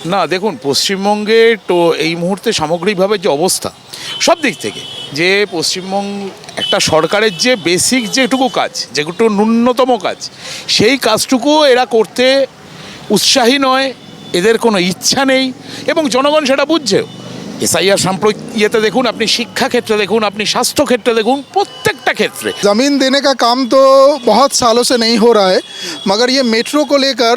না দেখুন, পশ্চিমবঙ্গে তো এই মুহূর্তে সামগ্রিকভাবে যে অবস্থা সব দিক থেকে, যে পশ্চিমবঙ্গ একটা সরকারের যে বেসিক যেটুকু কাজ, যেটুকু ন্যূনতম কাজ, সেই কাজটুকু এরা করতে উৎসাহী নয়, এদের কোনো ইচ্ছা নেই এবং জনগণ সেটা বুঝছেও। এসআইআর ইয়েতে দেখুন, আপনি শিক্ষা ক্ষেত্রে দেখুন, আপনি স্বাস্থ্য ক্ষেত্রে দেখুন, প্রত্যেকটা ক্ষেত্রে ज़मीन देने का काम तो बहुत सालों से नहीं हो रहा है, मगर ये मेट्रो को लेकर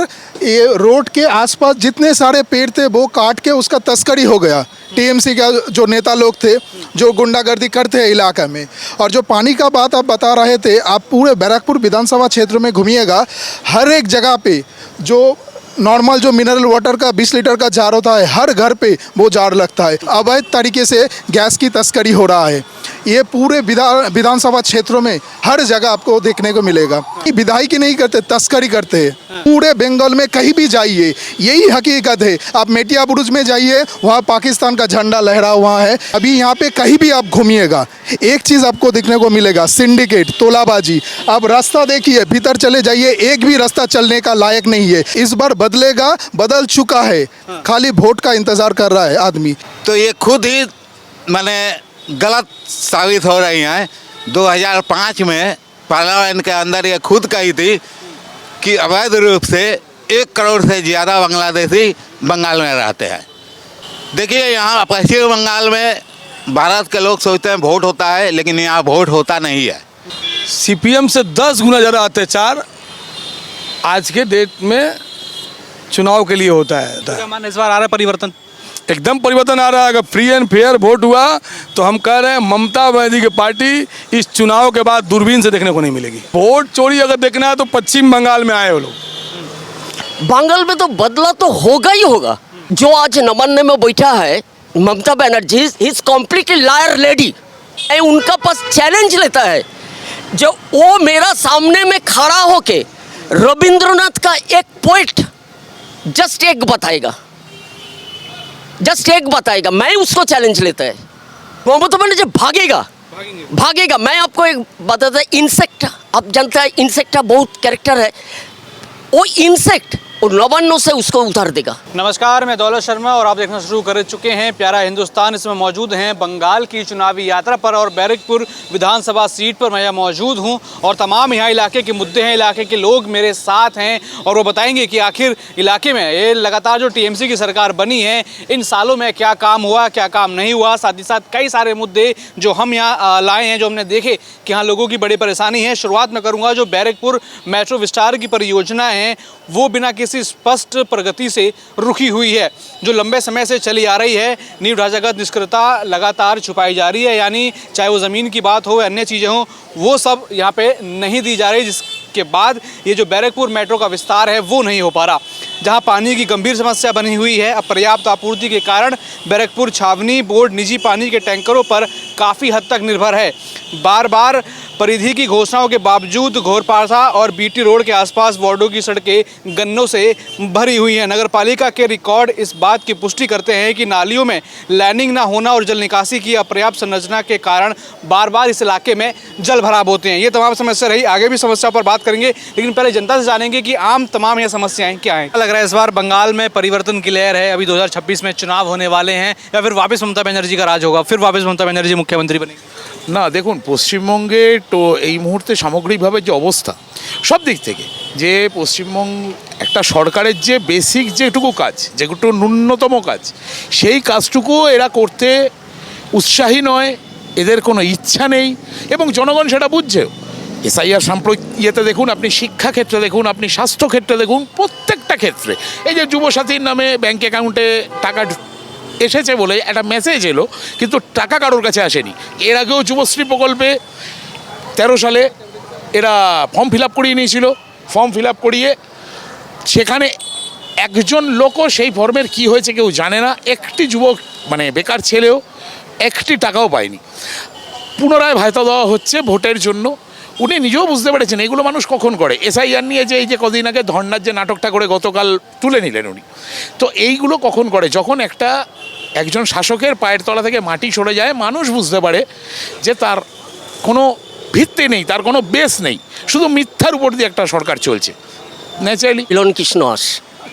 ये रोड के आसपास जितने सारे पेड़ थे वो काट के उसका तस्करी हो गया। टीएमसी का जो नेता लोग थे जो गुंडागर्दी करते हैं इलाका में। और जो पानी का बात आप बता रहे थे, आप पूरे बैरकपुर विधानसभा क्षेत्र में घूमिएगा, हर एक जगह पे जो नॉर्मल जो मिनरल वाटर का 20 लीटर का जार होता है, हर घर पे वो जार लगता है। अवैध तरीके से गैस की तस्करी हो रहा है। ये पूरे विधानसभा क्षेत्रों में हर जगह आपको देखने को मिलेगा। विधायकी नहीं करते, तस्करी करते हैं। पूरे बंगाल में कहीं भी जाइए यही हकीकत है। आप मेटिया बुरुज में जाइए, वहाँ पाकिस्तान का झंडा लहरा हुआ है। अभी यहाँ पे कहीं भी आप घूमिएगा, एक चीज़ आपको देखने को मिलेगा, सिंडिकेट, तोलाबाजी। आप रास्ता देखिए, भीतर चले जाइए, एक भी रास्ता चलने का लायक नहीं है। इस बार बदलेगा, बदल चुका है, खाली वोट का इंतजार कर रहा है आदमी। तो ये खुद ही माने गलत साबित हो रही हैं। 2005 में पार्लियामेंट के अंदर ये खुद कही थी कि अवैध रूप से 1 करोड़ से ज़्यादा बांग्लादेशी बंगाल में रहते हैं। देखिए, यहाँ पश्चिम बंगाल में भारत के लोग सोचते हैं वोट होता है, लेकिन यहाँ वोट होता नहीं है। सीपीएम से 10 गुना ज़्यादा अत्याचार आज के डेट में चुनाव के लिए होता है। इस बार आ रहा है परिवर्तन? एकदम परिवर्तन आ रहा है। अगर फ्री एंड फेयर वोट हुआ तो हम कह रहे हैं ममता बनर्जी की पार्टी इस चुनाव के बाद दूरबीन से देखने को नहीं मिलेगी। वोट चोरी अगर देखना है तो पश्चिम बंगाल में आए वो लोग। बंगाल में तो बदला तो होगा ही होगा। जो आज नमन्ने में बैठा है Mamata Banerjee, he is completely liar lady. उनका पास चैलेंज लेता है, जो वो मेरा सामने में खड़ा होके रविंद्रनाथ का एक पॉइंट जस्ट एक बताएगा, मैं उसको चैलेंज लेता है। ममता बनर्जी भागेगा। मैं आपको एक बताता, इंसेक्ट, आप जानते हैं इंसेक्ट का बहुत कैरेक्टर है। वो इंसेक्ट और नवान्नों से उसको उतार देगा। नमस्कार, मैं दौलत शर्मा और आप देखना शुरू कर चुके हैं प्यारा हिंदुस्तान। इसमें मौजूद हैं बंगाल की चुनावी यात्रा पर और बैरकपुर विधानसभा सीट पर मैं यहाँ मौजूद हूँ और तमाम यहाँ इलाके के मुद्दे हैं, इलाके के लोग मेरे साथ हैं और वो बताएंगे कि आखिर इलाके में ये लगातार जो टीएमसी की सरकार बनी है, इन सालों में क्या काम हुआ, क्या काम नहीं हुआ। साथ ही साथ कई सारे मुद्दे जो हम यहाँ लाए हैं, जो हमने देखे कि यहाँ लोगों की बड़ी परेशानी है। शुरुआत में करूँगा जो बैरकपुर मेट्रो विस्तार की परियोजना है, वो बिना किसी स्पष्ट प्रगति से रुकी हुई है, जो लंबे समय से चली आ रही है। नींव ढांचागत निष्क्रियता लगातार छुपाई जा रही है, यानी चाहे वो ज़मीन की बात हो, अन्य चीज़ें हों, वो सब यहाँ पे नहीं दी जा रही, जिसके बाद ये जो बैरकपुर मेट्रो का विस्तार है वो नहीं हो पा रहा। जहाँ पानी की गंभीर समस्या बनी हुई है, अपर्याप्त आपूर्ति के कारण बैरकपुर छावनी बोर्ड निजी पानी के टैंकरों पर काफ़ी हद तक निर्भर है। बार बार परिधि की घोषणाओं के बावजूद घोरपासा और बीटी रोड के आसपास वार्डों की सड़कें गन्नों से भरी हुई हैं। नगर पालिका के रिकॉर्ड इस बात की पुष्टि करते हैं कि नालियों में लाइनिंग ना होना और जल निकासी की अपर्याप्त संरचना के कारण बार बार इस इलाके में जल भराव होते हैं। ये तमाम समस्या रही, आगे भी समस्या पर बात करेंगे, लेकिन पहले जनता से जानेंगे कि आम तमाम ये समस्याएं क्या हैं। लग रहा है इस बार बंगाल में परिवर्तन की लहर है, अभी 2026 में चुनाव होने वाले हैं, या फिर वापस ममता बनर्जी का राज होगा, फिर वापस ममता बनर्जी मुख्यमंत्री बनेगी? না দেখুন, পশ্চিমবঙ্গে তো এই মুহূর্তে সামগ্রিকভাবে যে অবস্থা সব দিক থেকে, যে পশ্চিমবঙ্গ একটা সরকারের যে বেসিক যেটুকু কাজ, যেটুকু ন্যূনতম কাজ, সেই কাজটুকু এরা করতে উৎসাহী নয়, এদের কোনো ইচ্ছা নেই এবং জনগণ সেটা বুঝছেও। এসআইআর ইয়েতে দেখুন, আপনি শিক্ষা ক্ষেত্রে দেখুন, আপনি স্বাস্থ্য ক্ষেত্রে দেখুন, প্রত্যেকটা ক্ষেত্রে। এই যে যুবসাথীর নামে ব্যাঙ্ক অ্যাকাউন্টে টাকা এসেছে বলে একটা মেসেজ এলো, কিন্তু টাকা কারোর কাছে আসেনি। এর আগেও যুবশ্রী প্রকল্পে 13 সালে এরা ফর্ম ফিল আপ করিয়ে নিয়েছিল। ফর্ম ফিল আপ করিয়ে সেখানে একজন লোকও সেই ফর্মের কি হয়েছে কেউ জানে না। একটি যুবক মানে বেকার ছেলেও একটি টাকাও পায়নি। পুনরায় ভাতা দেওয়া হচ্ছে ভোটের জন্য। উনি নিজেও বুঝতে পেরেছেন এগুলো মানুষ কখন করে। এসআইআর নিয়ে যে এই যে কদিন আগে ধর্নার যে নাটকটা করে গতকাল তুলে নিলেন উনি, তো এইগুলো কখন করে? যখন একজন শাসকের পায়ের তলা থেকে মাটি সরে যায়, মানুষ বুঝতে পারে যে তার কোনো ভিত্তি নেই, তার কোনো বেস নেই, শুধু মিথ্যার উপর দিয়ে একটা সরকার চলছে। ন্যাচারালি মিলন কৃষ্ণ আস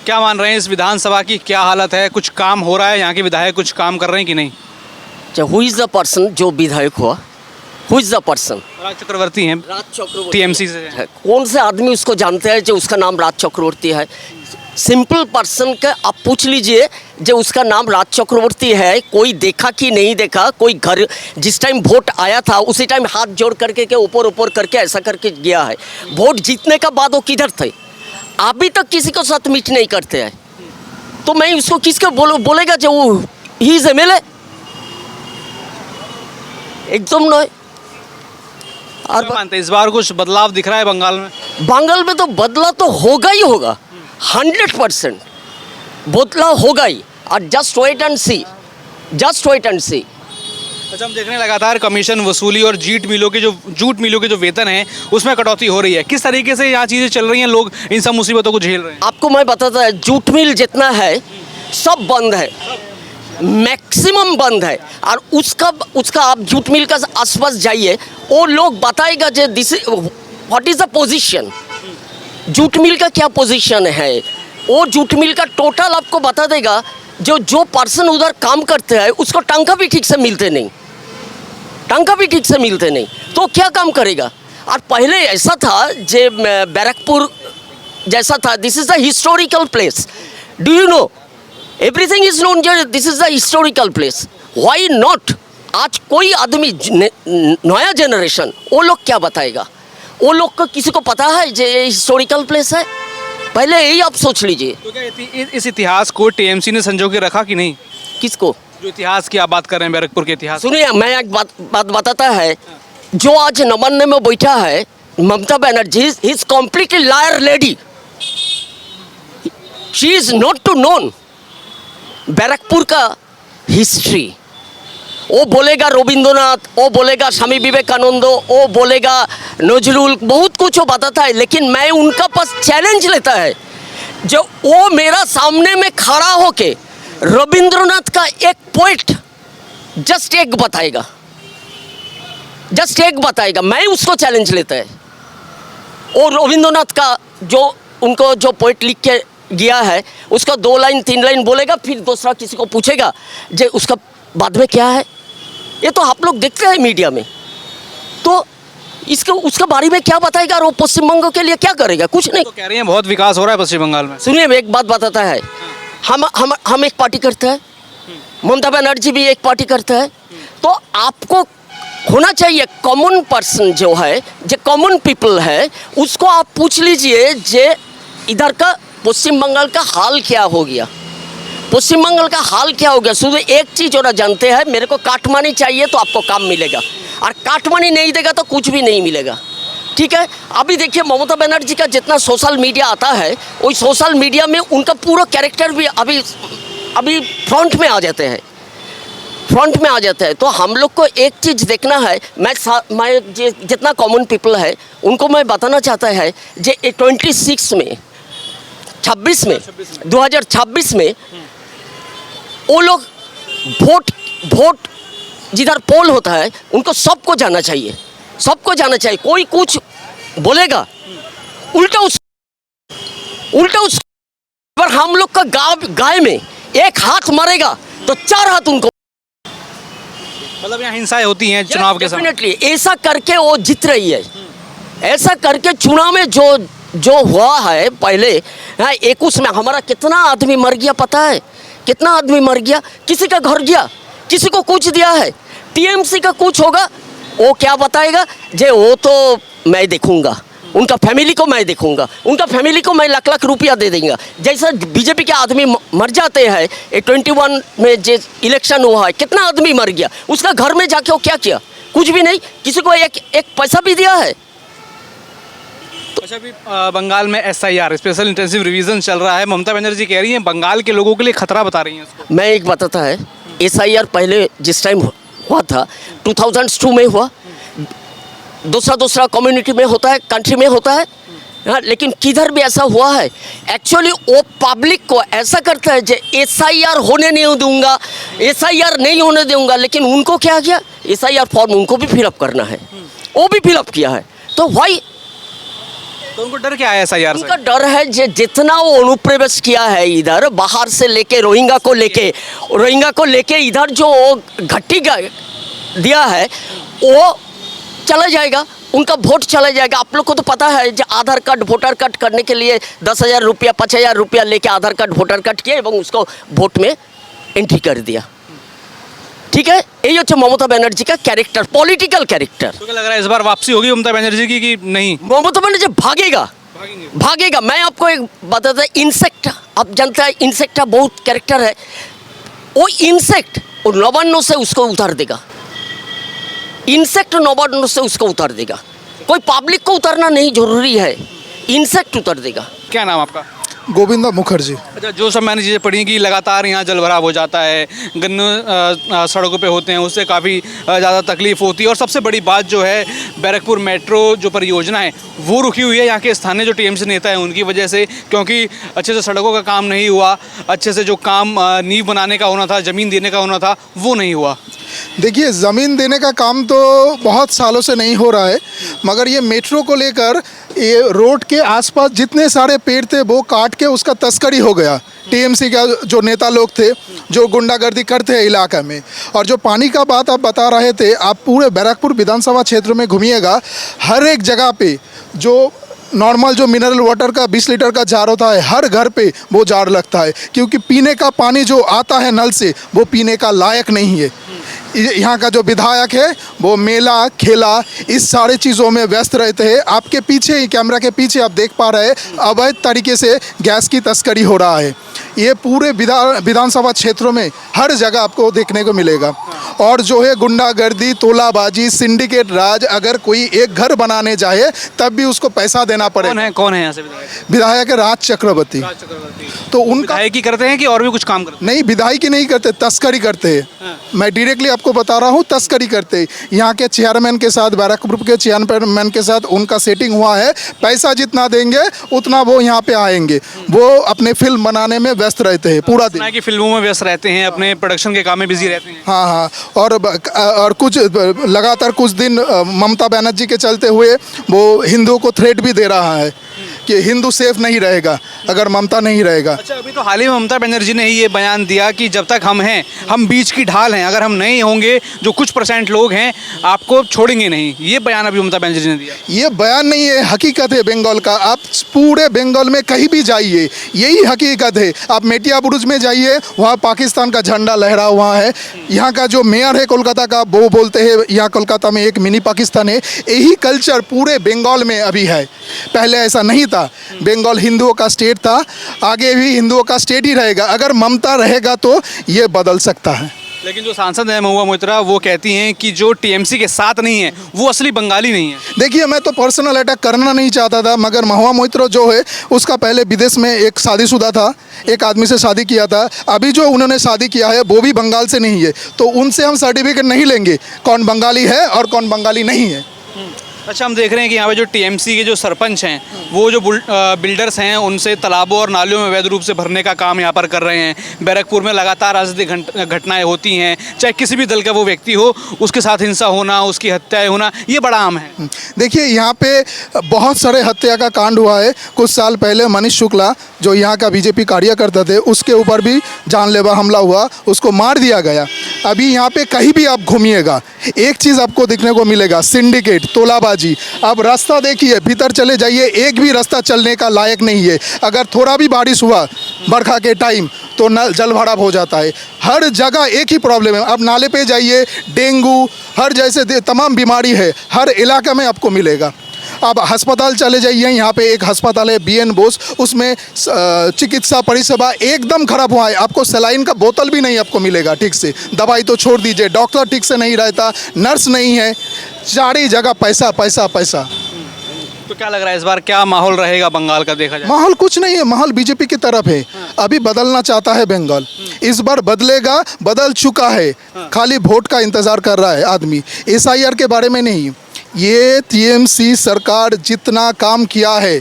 क्या मान रहे हैं इस विधानसभा की क्या हालत है? कुछ काम हो रहा है? यहाँ के विधायक कुछ काम कर रहे हैं कि नहीं? हु इज़ द पर्सन जो विधायक हुआ? Who is the person? Raj Chakraborty हैं, राज चक्रवर्ती टीएमसी से है। कौन से आदमी उसको जानते हैं जो उसका नाम राज चक्रवर्ती है? सिंपल पर्सन का आप पूछ लीजिए जो उसका नाम राज चक्रवर्ती है, कोई देखा कि नहीं देखा? कोई घर जिस टाइम वोट आया था उसी टाइम हाथ जोड़ करके के ऊपर ऊपर करके ऐसा करके गया है। वोट जीतने का बाद वो किधर थे? अभी तक किसी को साथ मीट नहीं करते हैं, तो मैं उसको किसके बोलेगा जो ही इज एमएलए? एकदम नहीं। और क्या मानते हैं इस बार कुछ बदलाव दिख रहा है बंगाल में? बंगाल में तो बदला तो होगा ही होगा, 100% बदलाव होगा ही। और just wait and see, just wait and see. अच्छा, हम देख रहे हैं लगातार कमीशन वसूली और जूट मिलों के जो वेतन है उसमें कटौती हो रही है। किस तरीके से यहाँ चीज़ें चल रही हैं, लोग इन सब मुसीबतों को झेल रहे हैं? आपको मैं बताता है, जूट मिल जितना है सब बंद है, मैक्सिमम बंद है। और उसका आप जूट मिल का आसपास जाइए, वो लोग बताएगा जो this what is the position, jute mill का क्या पोजीशन है। वो जूट मिल का टोटल आपको बता देगा। जो पर्सन उधर काम करते हैं उसको टंका भी ठीक से मिलते नहीं, टंका भी ठीक से मिलते नहीं, तो क्या काम करेगा? और पहले ऐसा था जे बैरकपुर जैसा था, this is the historical place, do you know? Everything is known, this is the historical place. Why not? आज कोई आदमी नया जनरेशन वो लोग क्या बताएगा? वो लोग को किसी को पता है जो हिस्टोरिकल प्लेस है? पहले यही आप सोच लीजिए। तो क्या इस इतिहास को टीएमसी ने संजो के रखा कि नहीं? किसको? जो इतिहास की आप बात कर रहे हैं, बैरकपुर के इतिहास। सुनिए, मैं एक बात बताता है, जो आज नमन में बैठा है Mamata Banerjee, he is completely liar lady, she is not to known Barrackpore का हिस्ट्री। वो बोलेगा रविंद्रनाथ, वो बोलेगा स्वामी विवेकानंद, वो बोलेगा नजरुल, बहुत कुछ वो बताता है, लेकिन मैं उनका पास चैलेंज लेता है जो वो मेरा सामने में खड़ा होके रविंद्रनाथ का एक पोइट जस्ट एक बताएगा, जस्ट एक बताएगा, मैं उसको चैलेंज लेता है। और रविंद्रनाथ का जो उनको जो पोइट लिख के गया है उसका 2 लाइन 3 लाइन बोलेगा, फिर दूसरा किसी को पूछेगा जे उसका बाद में क्या है। ये तो आप लोग देखते हैं मीडिया में, तो इसके उसके बारे में क्या बताएगा? और वो पश्चिम बंगाल के लिए क्या करेगा? कुछ नहीं। तो कह रही हैं बहुत विकास हो रहा है पश्चिम बंगाल में। सुनिए, मैं एक बात बताता है, हम एक पार्टी करते हैं, ममता बनर्जी भी एक पार्टी करता है, तो आपको होना चाहिए कॉमन पर्सन जो है, जो कॉमन पीपल है, उसको आप पूछ लीजिए जे इधर का पश्चिम बंगाल का हाल क्या हो गया, पश्चिम बंगाल का हाल क्या हो गया। शुद्ध एक चीज़ और जानते हैं, मेरे को काटमानी चाहिए तो आपको काम मिलेगा, और काटमानी नहीं देगा तो कुछ भी नहीं मिलेगा। ठीक है, अभी देखिए ममता बनर्जी का जितना सोशल मीडिया आता है, वही सोशल मीडिया में उनका पूरा कैरेक्टर भी अभी फ्रंट में आ जाते हैं, फ्रंट में आ जाता है। तो हम लोग को एक चीज़ देखना है, मैं जितना कॉमन पीपल है उनको मैं बताना चाहता है जे 26 में 2026 में वो लोग वोट जिधर पोल होता है उनको सबको जाना चाहिए, सबको जाना चाहिए। कोई कुछ बोलेगा उल्टा उस पर हम लोग का गाय में एक हाथ मारेगा तो 4 हाथ उनको, मतलब यहाँ हिंसाएं होती हैं चुनाव के समय। डेफिनेटली ऐसा करके वो जीत रही है, ऐसा करके चुनाव में जो हुआ है पहले 21 में हमारा कितना आदमी मर गया पता है? कितना आदमी मर गया, किसी का घर गया, किसी को कुछ दिया है। टीएमसी का कुछ होगा वो क्या बताएगा जे वो तो मैं देखूंगा, उनका फैमिली को मैं देखूंगा, उनका फैमिली को मैं लाख रुपया दे देंगे। जैसा बीजेपी के आदमी मर जाते हैं, 21 में जो इलेक्शन हुआ है कितना आदमी मर गया, उसका घर में जाके वो क्या किया? कुछ भी नहीं, किसी को एक पैसा भी दिया है। अच्छा, अभी बंगाल में SIR स्पेशल इंटेंसिव रिवीजन चल रहा है, ममता बनर्जी कह रही हैं बंगाल के लोगों के लिए खतरा बता रही हैं उसको। मैं एक बताता है, SIR पहले जिस टाइम हुआ था 2002 में हुआ, दूसरा कम्युनिटी में होता है, कंट्री में होता है, हाँ, लेकिन किधर भी ऐसा हुआ है? एक्चुअली वो पब्लिक को ऐसा करता है जो SIR होने नहीं दूंगा, SIR नहीं होने दूंगा, लेकिन उनको क्या किया? SIR फॉर्म उनको भी फिलअप करना है, वो भी फिलअप किया है। तो भाई तो उनको डर क्या है SIR उनका से? डर है जितना वो अनुप्रवेश किया है इधर बाहर से लेके रोहिंग्या को लेके इधर जो घट्टी दिया है वो चला जाएगा, उनका वोट चला जाएगा। आप लोग को तो पता है जो आधार कार्ड वोटर कार्ड करने के लिए 10,000 रुपया 5,000 रुपया लेके आधार कार्ड वोटर कार्ड किया एवं उसको वोट में एंट्री कर दिया। ठीक है, यही होता ममता बनर्जी का कैरेक्टर, पॉलिटिकल कैरेक्टर। तो क्या लग रहा है इस बार वापसी होगी ममता बनर्जी की कि नहीं? ममता बनर्जी भागेगा। मैं आपको एक बताता, इंसेक्ट आप जानते हैं, इंसेक्ट का बहुत कैरेक्टर है। वो इंसेक्ट और नवान्न से उसको उतार देगा, इंसेक्ट नवान्न से उसको उतार देगा। कोई पब्लिक को उतारना नहीं जरूरी है, इंसेक्ट उतार देगा। क्या नाम आपका? गोविंदा मुखर्जी। अच्छा, जो सब मैंने चीज़ें पढ़ी कि लगातार यहाँ जलभराव हो जाता है, गन्ने सड़कों पे होते हैं, उससे काफ़ी ज़्यादा तकलीफ होती है। और सबसे बड़ी बात जो है, बैरकपुर मेट्रो जो परियोजना है वो रुकी हुई है यहाँ के स्थानीय जो TMC नेता हैं उनकी वजह से, क्योंकि अच्छे से सड़कों का काम नहीं हुआ, अच्छे से जो काम नींव बनाने का होना था, ज़मीन देने का होना था, वो नहीं हुआ। देखिए, ज़मीन देने का काम तो बहुत सालों से नहीं हो रहा है, मगर ये मेट्रो को लेकर ये रोड के आसपास जितने सारे पेड़ थे वो काट के उसका तस्करी हो गया। TMC का जो नेता लोग थे जो गुंडागर्दी करते हैं इलाका में। और जो पानी का बात आप बता रहे थे, आप पूरे बैरकपुर विधानसभा क्षेत्र में घूमिएगा, हर एक जगह पे जो नॉर्मल जो मिनरल वाटर का 20 लीटर का जार होता है, हर घर पे वो जार लगता है, क्योंकि पीने का पानी जो आता है नल से वो पीने का लायक नहीं है। यहाँ का जो विधायक है वो मेला खेला इस सारे चीज़ों में व्यस्त रहते हैं। आपके पीछे ही, कैमरा के पीछे आप देख पा रहे हैं, अवैध तरीके से गैस की तस्करी हो रहा है। ये पूरे विधानसभा क्षेत्रों में हर जगह आपको देखने को मिलेगा। और जो है गुंडागर्दी, तोलाबाजी, सिंडिकेट राज, अगर कोई एक घर बनाने जाए तब भी उसको पैसा देना पड़े। कौन है यहाँ से विधायक? विधायक है राज चक्रवर्ती। तो उनका विधायकी करते हैं कि और भी कुछ काम करते नहीं, विधायकी नहीं करते, तस्करी करते हैं। मैं डायरेक्टली आपको बता रहा हूँ, तस्करी करते हैं। यहाँ के चेयरमैन के साथ, बैरकपुर के चेयरमैन के साथ उनका सेटिंग हुआ है। पैसा जितना देंगे उतना वो यहाँ पे आएंगे। वो अपने फिल्म बनाने में व्यस्त रहते हैं पूरा दिन। की फिल्मों में व्यस्त रहते हैं, अपने प्रोडक्शन के काम में बिजी रहते हैं। हाँ, और कुछ लगातार कुछ दिन ममता बनर्जी के चलते हुए वो हिंदुओं को थ्रेट भी दे रहा है कि हिंदू सेफ नहीं रहेगा अगर ममता नहीं रहेगा। अच्छा, अभी तो हाल ही में ममता बनर्जी ने ये बयान दिया कि जब तक हम हैं, हम बीच की ढाल हैं, अगर हम नहीं होंगे, जो कुछ % लोग हैं, आपको छोड़ेंगे नहीं। ये बयान अभी ममता बनर्जी ने दिया। ये बयान नहीं है, हकीकत है बंगाल का। आप पूरे बंगाल में कहीं भी जाइए, यही हकीकत है। आप मेटिया बुरुज में जाइए, वहाँ पाकिस्तान का झंडा लहरा हुआ है। यहाँ का जो मेयर है कोलकाता का, वो बोलते हैं यहाँ कोलकाता में एक मिनी पाकिस्तान है। यही कल्चर पूरे बंगाल में अभी है, पहले ऐसा नहीं था। बंगाल हिंदुओं का स्टेट था, आगे भी हिंदुओं का स्टेट ही रहेगा। अगर ममता रहेगा तो ये बदल सकता है। लेकिन जो सांसद है महुआ मोइत्रा, वो कहती हैं कि जो TMC के साथ नहीं है वो असली बंगाली नहीं है। देखिए, मैं तो पर्सनल अटैक करना नहीं चाहता था, मगर महुआ मोइत्रा जो है उसका पहले विदेश में एक शादीशुदा था, एक आदमी से शादी किया था। अभी जो उन्होंने शादी किया है वो भी बंगाल से नहीं है, तो उनसे हम सर्टिफिकेट नहीं लेंगे कौन बंगाली है और कौन बंगाली नहीं है। अच्छा, हम देख रहे हैं कि यहाँ पे जो TMC के जो सरपंच हैं, वो जो बिल्डर्स हैं, उनसे तालाबों और नालियों में अवैध रूप से भरने का काम यहाँ पर कर रहे हैं। बैरकपुर में लगातार राजनीतिक घटनाएं होती हैं, चाहे किसी भी दल का वो व्यक्ति हो, उसके साथ हिंसा होना, उसकी हत्याएं होना, ये बड़ा आम है। देखिए, यहाँ पे बहुत सारे हत्या का कांड हुआ है। कुछ साल पहले मनीष शुक्ला जो यहाँ का BJP कार्यकर्ता थे, उसके ऊपर भी जानलेवा हमला हुआ, उसको मार दिया गया। अभी यहाँ पे कहीं भी आप घूमिएगा, एक चीज़ आपको देखने को मिलेगा, सिंडिकेट, तोलाबाजी। अब रास्ता देखिए, भीतर चले जाइए, एक भी रास्ता चलने का लायक नहीं है। अगर थोड़ा भी बारिश हुआ बरखा के टाइम तो जल भराव हो जाता है। हर जगह एक ही प्रॉब्लम है। अब नाले पे जाइए, डेंगू, हर जैसे तमाम बीमारी है, हर इलाके में आपको मिलेगा। अब अस्पताल चले जाइए, यहाँ पे एक अस्पताल है BN बोस, उसमें चिकित्सा परिसेवा एकदम खराब हुआ है। आपको सलाइन का बोतल भी नहीं आपको मिलेगा ठीक से, दवाई तो छोड़ दीजिए, डॉक्टर ठीक से नहीं रहता, नर्स नहीं है, सारी जगह पैसा पैसा पैसा। तो क्या लग रहा है इस बार क्या माहौल रहेगा बंगाल का, देखा जाए? माहौल कुछ नहीं है, माहौल BJP की तरफ है। अभी बदलना चाहता है बंगाल, इस बार बदलेगा, बदल चुका है, खाली वोट का इंतजार कर रहा है आदमी, SIR के बारे में नहीं। ये TMC सरकार जितना काम किया है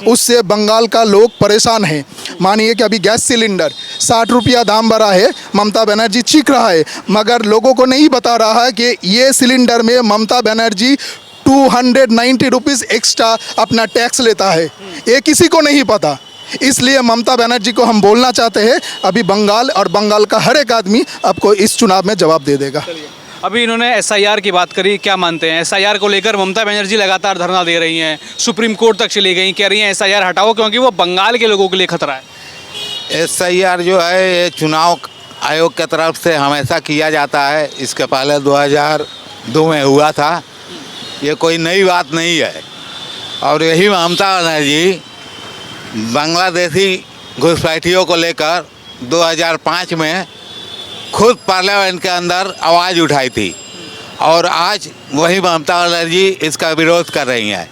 उससे बंगाल का लोग परेशान हैं। मानिए कि अभी गैस सिलेंडर 60 रुपया दाम बढ़ा है, ममता बनर्जी चीख रहा है, मगर लोगों को नहीं बता रहा है कि ये सिलेंडर में ममता बनर्जी 290 रुपीज़ एक्स्ट्रा अपना टैक्स लेता है। ये किसी को नहीं पता। इसलिए ममता बनर्जी को हम बोलना चाहते हैं, अभी बंगाल और बंगाल का हर एक आदमी आपको इस चुनाव में जवाब दे देगा। अभी इन्होंने एसआईआर की बात करी, क्या मानते हैं? एसआईआर को लेकर ममता बनर्जी लगातार धरना दे रही हैं, सुप्रीम कोर्ट तक चली गई, कह रही हैं एसआईआर हटाओ क्योंकि वो बंगाल के लोगों के लिए खतरा है। SIR जो है ये चुनाव आयोग की तरफ से हमेशा किया जाता है। इसके पहले 2002 में हुआ था। ये कोई नई बात नहीं है। और यही ममता बनर्जी बांग्लादेशी घुसपैठियों को लेकर 2005 में खुद पार्लियामेंट के अंदर आवाज़ उठाई थी और आज वही ममता बनर्जी इसका विरोध कर रही हैं।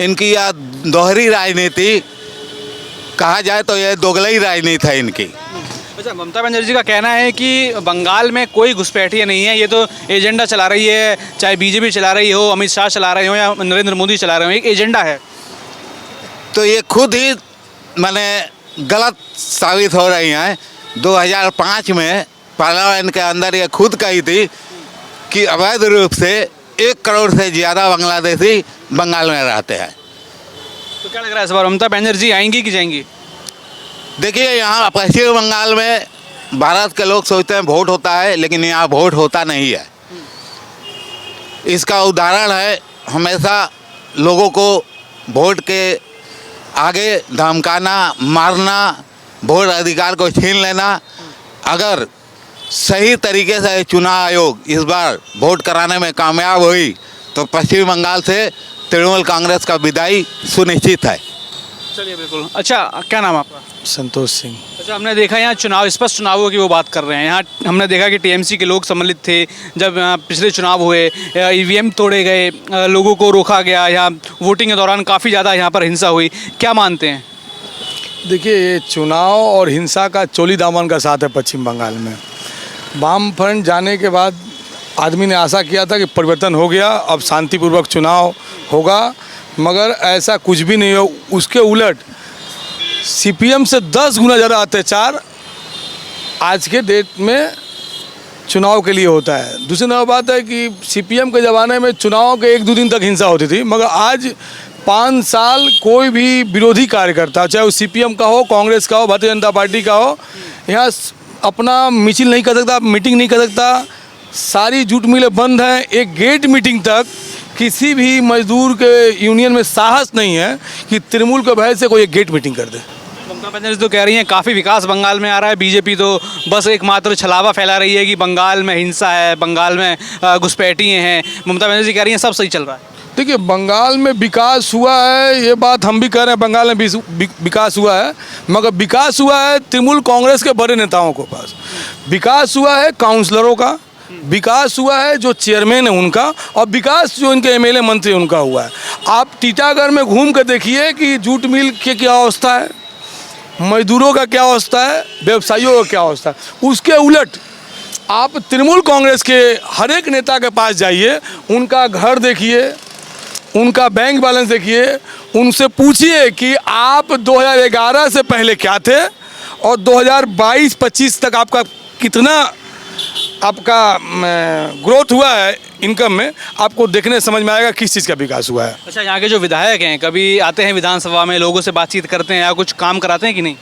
इनकी यह दोहरी राजनीति कहा जाए तो यह दोगलई राजनीति है इनकी। अच्छा, ममता बनर्जी का कहना है कि बंगाल में कोई घुसपैठिया नहीं है, ये तो एजेंडा चला रही है, चाहे बीजेपी चला रही हो, अमित शाह चला रहे हो या नरेंद्र मोदी चला रहे हो, एक एजेंडा है। तो ये खुद ही माने गलत साबित हो रही हैं। 2005 में पार्लियामेंट के अंदर ये खुद कही थी कि अवैध रूप से 1 करोड़ से ज़्यादा बांग्लादेशी बंगाल में रहते हैं। तो क्या लग रहा है इस बार ममता बनर्जी आएंगी कि जाएंगी? देखिए, यहाँ पश्चिम बंगाल में भारत के लोग सोचते हैं वोट होता है, लेकिन यहाँ वोट होता नहीं है। इसका उदाहरण है हमेशा लोगों को वोट के आगे धमकाना, मारना, वोट अधिकार को छीन लेना। अगर सही तरीके से चुनाव आयोग इस बार वोट कराने में कामयाब हुई तो पश्चिम बंगाल से तृणमूल कांग्रेस का विदाई सुनिश्चित है। चलिए, बिल्कुल। अच्छा, क्या नाम है आपका? संतोष सिंह। अच्छा, हमने देखा यहाँ चुनाव, स्पष्ट चुनावों की वो बात कर रहे हैं। यहाँ हमने देखा कि टीएमसी के लोग सम्मिलित थे जब पिछले चुनाव हुए, ईवीएम तोड़े गए, लोगों को रोका गया, यहाँ वोटिंग के दौरान काफ़ी ज़्यादा यहाँ पर हिंसा हुई। क्या मानते हैं? देखिए, ये चुनाव और हिंसा का चोली दामन का साथ है पश्चिम बंगाल में। वाम फ्रंट जाने के बाद आदमी ने आशा किया था कि परिवर्तन हो गया, अब शांतिपूर्वक चुनाव होगा, मगर ऐसा कुछ भी नहीं हो। उसके उलट CPM से 10 गुना ज़्यादा अत्याचार आज के डेट में चुनाव के लिए होता है। दूसरी नंबर बात है कि CPM के ज़माने में चुनाव के 1-2 दिन तक हिंसा होती थी, मगर आज 5 साल कोई भी विरोधी कार्यकर्ता, चाहे वो CPM का हो, कांग्रेस का हो, भारतीय जनता पार्टी का हो, यहाँ अपना मिছিল नहीं कर सकता, मीटिंग नहीं कर सकता। सारी जूट मिलें बंद हैं। एक गेट मीटिंग तक किसी भी मजदूर के यूनियन में साहस नहीं है कि तृणमूल के भय से कोई एक गेट मीटिंग कर दे। ममता बनर्जी तो कह रही हैं काफ़ी विकास बंगाल में आ रहा है, बीजेपी तो बस एकमात्र छलावा फैला रही है कि बंगाल में हिंसा है, बंगाल में घुसपैठिए हैं। ममता बनर्जी कह रही हैं सब सही चल रहा है। देखिए, बंगाल में विकास हुआ है, ये बात हम भी कह रहे हैं, बंगाल में विकास हुआ है, मगर विकास हुआ है तृणमूल कांग्रेस के बड़े नेताओं के पास। विकास हुआ है काउंसलरों का, विकास हुआ है जो चेयरमैन है उनका, और विकास जो इनके MLA मंत्री उनका हुआ है। आप टीटागढ़ में घूम कर देखिए कि जूट मिल की क्या अवस्था है, मजदूरों का क्या अवस्था है, व्यवसायियों का क्या अवस्था है। उसके उलट आप तृणमूल कांग्रेस के हर एक नेता के पास जाइए, उनका घर देखिए, उनका बैंक बैलेंस देखिए, उनसे पूछिए कि आप 2011 से पहले क्या थे और 2022-25 तक आपका कितना ग्रोथ हुआ है इनकम में। आपको देखने समझ में आएगा किस चीज़ का विकास हुआ है। अच्छा, यहाँ के जो विधायक हैं कभी आते हैं विधानसभा में, लोगों से बातचीत करते हैं या कुछ काम कराते हैं कि नहीं?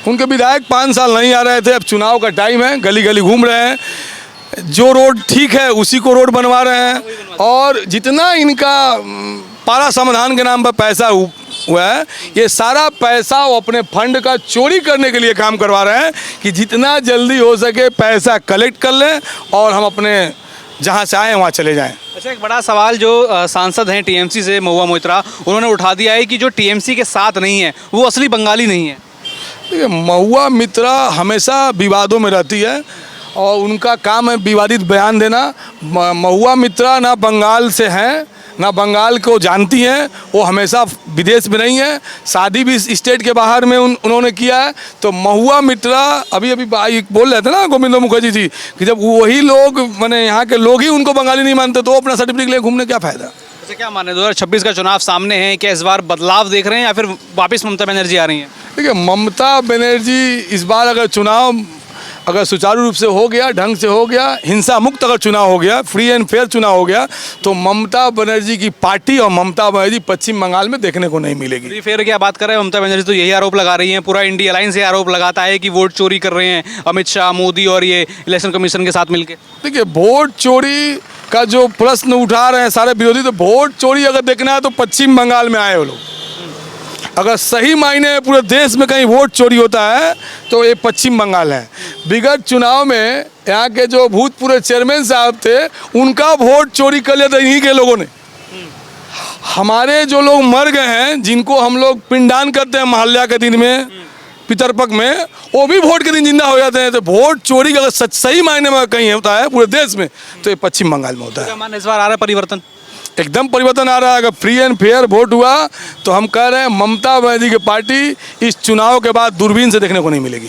उनके विधायक 5 साल नहीं आ रहे थे, अब चुनाव का टाइम है, गली गली घूम रहे हैं, जो रोड ठीक है उसी को रोड बनवा रहे हैं। और जितना इनका पारा समाधान के नाम पर पैसा हुआ है, ये सारा पैसा वो अपने फंड का चोरी करने के लिए काम करवा रहे हैं कि जितना जल्दी हो सके पैसा कलेक्ट कर लें और हम अपने जहाँ से आए वहाँ चले जाएं। अच्छा, एक बड़ा सवाल जो सांसद हैं टीएमसी से महुआ मोइत्रा, उन्होंने उठा दिया है कि जो टीएमसी के साथ नहीं है वो असली बंगाली नहीं है। देखिए, महुआ मित्रा हमेशा विवादों में रहती है और उनका काम है विवादित बयान देना। महुआ मित्रा ना बंगाल से हैं, ना बंगाल को जानती हैं, वो हमेशा विदेश में नहीं है, शादी भी स्टेट के बाहर में उन्होंने किया है। तो महुआ मित्रा अभी बोल रहे थे ना गोविंद मुखर्जी जी कि जब वही लोग मैंने यहाँ के लोग ही उनको बंगाली नहीं मानते तो अपना सर्टिफिकेट ले घूमने क्या फ़ायदा। अच्छा, क्या माने 2026 का चुनाव सामने है, क्या इस बार बदलाव देख रहे हैं या फिर वापस ममता बनर्जी आ रही हैं? देखिए, ममता बनर्जी इस बार अगर चुनाव अगर सुचारू रूप से हो गया, ढंग से हो गया, हिंसा मुक्त अगर चुनाव हो गया, फ्री एंड फेयर चुनाव हो गया, तो ममता बनर्जी की पार्टी और ममता बनर्जी पश्चिम बंगाल में देखने को नहीं मिलेगी। फ्री फेयर क्या बात कर रहे हैं, ममता बनर्जी तो यही आरोप लगा रही हैं, पूरा इंडिया अलायंस ये आरोप लगाता है कि वोट चोरी कर रहे हैं अमित शाह, मोदी और ये इलेक्शन कमीशन के साथ मिलकर। देखिए, वोट चोरी का जो प्रश्न उठा रहे हैं सारे विरोधी, तो वोट चोरी अगर देखना है तो पश्चिम बंगाल में आए वो लोग। अगर सही मायने में पूरे देश में कहीं वोट चोरी होता है तो ये पश्चिम बंगाल है। विगत चुनाव में यहाँ के जो भूतपूर्व चेयरमैन साहब थे, उनका वोट चोरी कर लिया था इन्हीं के लोगों ने। हमारे जो लोग मर गए हैं, जिनको हम लोग पिंडदान करते हैं महल्या के दिन में, पितरपक्ष में, वो भी वोट के दिन जिंदा हो जाते हैं। तो वोट चोरी का अगर सही मायने में कहीं होता है पूरे देश में तो ये पश्चिम बंगाल में होता है। क्या मान इस बार आ रहा है परिवर्तन? एकदम परिवर्तन आ रहा है। अगर फ्री एंड फेयर वोट हुआ तो हम कह रहे हैं ममता बनर्जी की पार्टी इस चुनाव के बाद दूरबीन से देखने को नहीं मिलेगी।